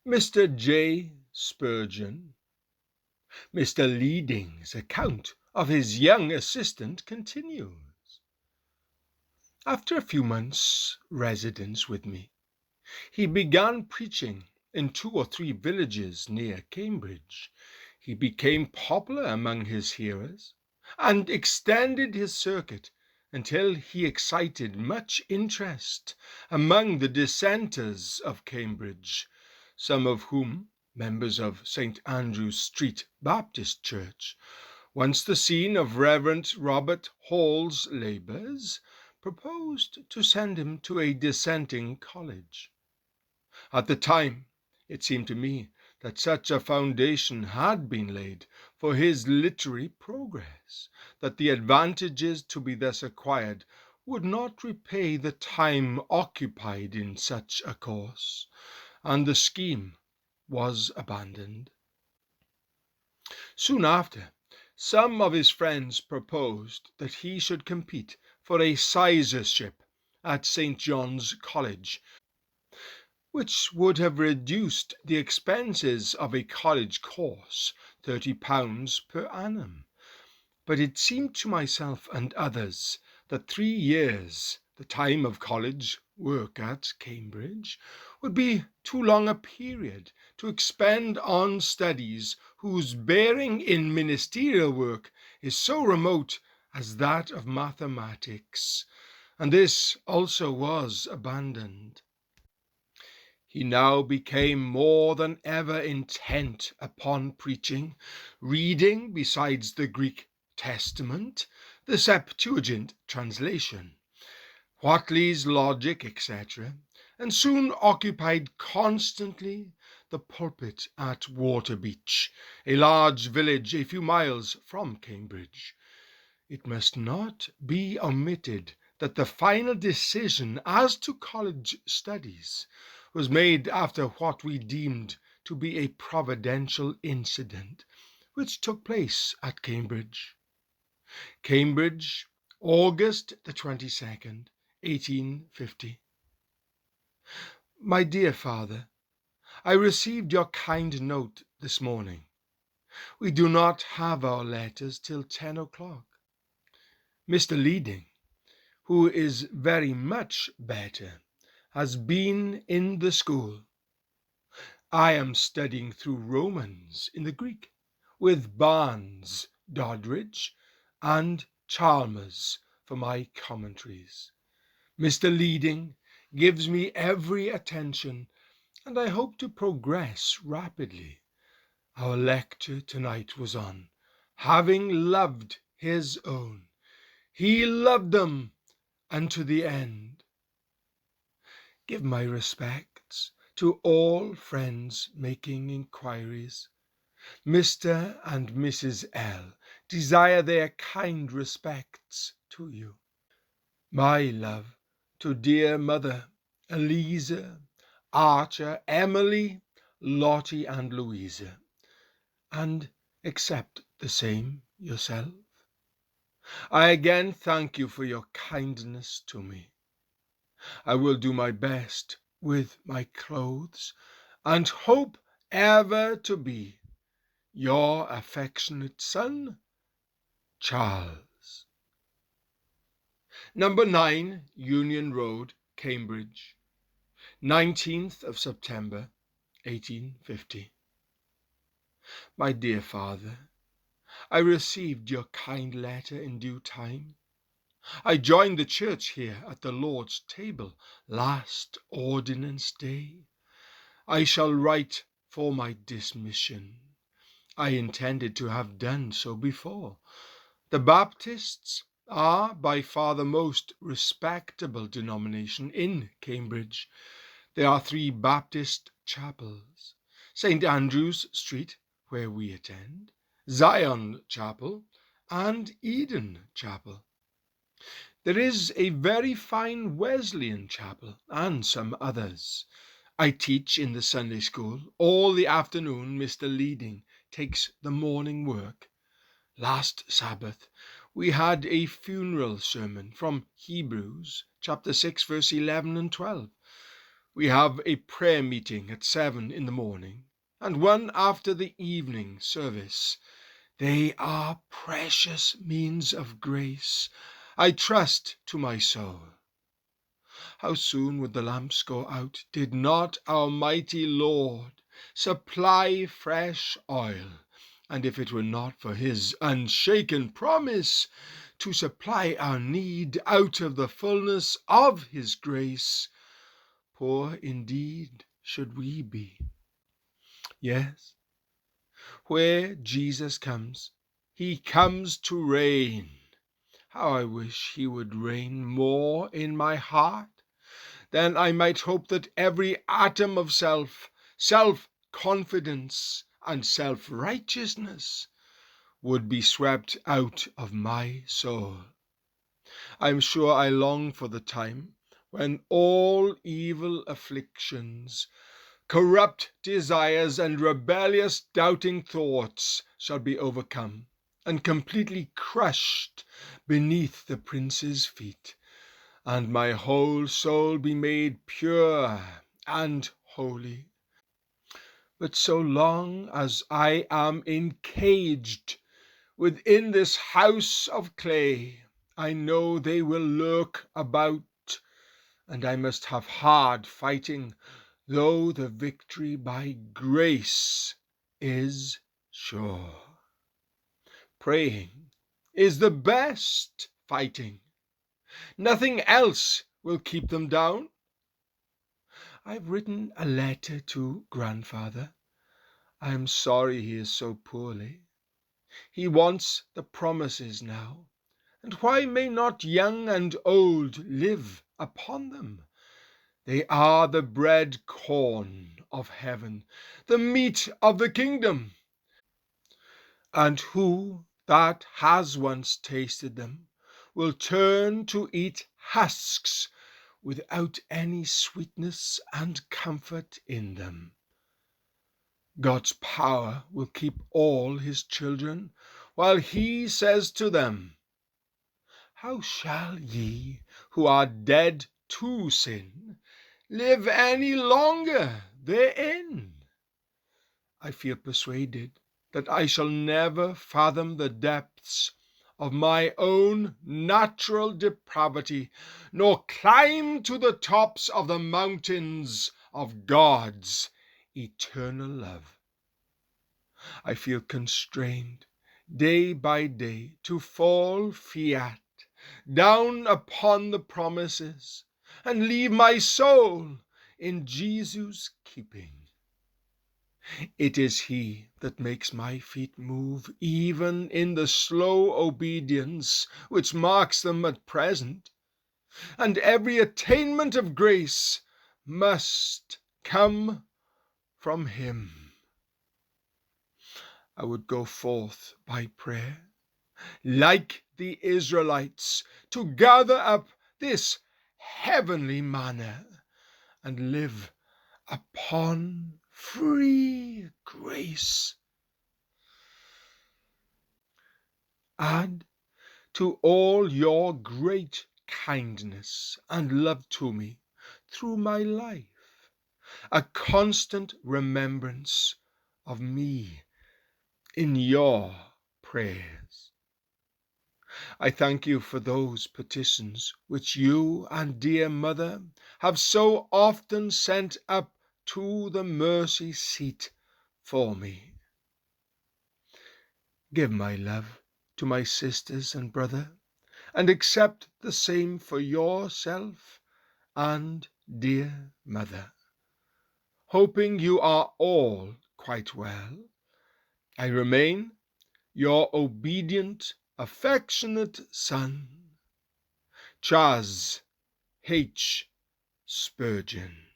Mr. J. Spurgeon. Mr. Leading's account of his young assistant continues. After a few months' residence with me, he began preaching in 2 or 3 villages near Cambridge. He became popular among his hearers and extended his circuit until he excited much interest among the dissenters of Cambridge, some of whom, members of St. Andrew's Street Baptist Church, once the scene of Reverend Robert Hall's labours, proposed to send him to a dissenting college. At the time, it seemed to me that such a foundation had been laid for his literary progress, that the advantages to be thus acquired would not repay the time occupied in such a course, and the scheme was abandoned. Soon after, some of his friends proposed that he should compete for a sizarship at St. John's College, which would have reduced the expenses of a college course £30 per annum. But it seemed to myself and others that 3 years, the time of college work at Cambridge, would be too long a period to expend on studies whose bearing in ministerial work is so remote as that of mathematics, and this also was abandoned. He now became more than ever intent upon preaching, reading, besides the Greek Testament, the Septuagint translation, Whately's Logic, etc., and soon occupied constantly the pulpit at Waterbeach, a large village a few miles from Cambridge. It must not be omitted that the final decision as to college studies was made after what we deemed to be a providential incident which took place at Cambridge. Cambridge, August the 22nd, 1850. My dear Father, I received your kind note this morning. We do not have our letters till 10 o'clock. Mr. Leading, who is very much better, has been in the school. I am studying through Romans in the Greek with Barnes, Doddridge, and Chalmers for my commentaries. Mr. Leading gives me every attention, and I hope to progress rapidly. Our lecture tonight was on having loved his own. He loved them unto the end. Give my respects to all friends making inquiries. Mr. and Mrs. L. desire their kind respects to you. My love to dear mother, Eliza, Archer, Emily, Lottie, and Louisa, and accept the same yourself. I again thank you for your kindness to me. I will do my best with my clothes, and hope ever to be your affectionate son, Charles. Number 9, Union Road, Cambridge, 19th of September, 1850. My dear Father, I received your kind letter in due time. I joined the church here at the Lord's table last ordinance day. I shall write for my dismission. I intended to have done so before. The Baptists are by far the most respectable denomination in Cambridge. There are 3 Baptist chapels: St. Andrew's Street, where we attend, Zion Chapel, and Eden Chapel. There is a very fine Wesleyan chapel and some others. I teach in the Sunday school. All the afternoon Mr. Leading takes the morning work. Last Sabbath we had a funeral sermon from Hebrews chapter 6 verse 11 and 12. We have a prayer meeting at 7 in the morning, and one after the evening service. They are precious means of grace, I trust to my soul. How soon would the lamps go out, did not our mighty Lord supply fresh oil, and if it were not for his unshaken promise to supply our need out of the fullness of his grace, poor indeed should we be. Yes, where Jesus comes, he comes to reign. How I wish he would reign more in my heart. Then I might hope that every atom of self-confidence, and self-righteousness would be swept out of my soul. I am sure I long for the time when all evil afflictions, corrupt desires, and rebellious doubting thoughts shall be overcome and completely crushed beneath the Prince's feet, and my whole soul be made pure and holy. But so long as I am encaged within this house of clay, I know they will lurk about, and I must have hard fighting, though the victory by grace is sure. Praying is the best fighting. Nothing else will keep them down. I've written a letter to grandfather. I am sorry he is so poorly. He wants the promises now, and why may not young and old live upon them? They are the bread corn of heaven, the meat of the kingdom. And who that has once tasted them will turn to eat husks without any sweetness and comfort in them? God's power will keep all his children, while he says to them, "How shall ye, who are dead to sin, live any longer therein?" I feel persuaded that I shall never fathom the depths of my own natural depravity, nor climb to the tops of the mountains of God's eternal love. I feel constrained day by day to fall fiat down upon the promises and leave my soul in Jesus' keeping. It is he that makes my feet move even in the slow obedience which marks them at present, and every attainment of grace must come from him. I would go forth by prayer, like the Israelites, to gather up this heavenly manna and live upon free grace. Add to all your great kindness and love to me through my life a constant remembrance of me in your prayers. I thank you for those petitions which you and dear mother have so often sent up to the mercy seat for me. Give my love to my sisters and brother, and accept the same for yourself and dear mother. Hoping you are all quite well, I remain your obedient, affectionate son, C.H.Spurgeon.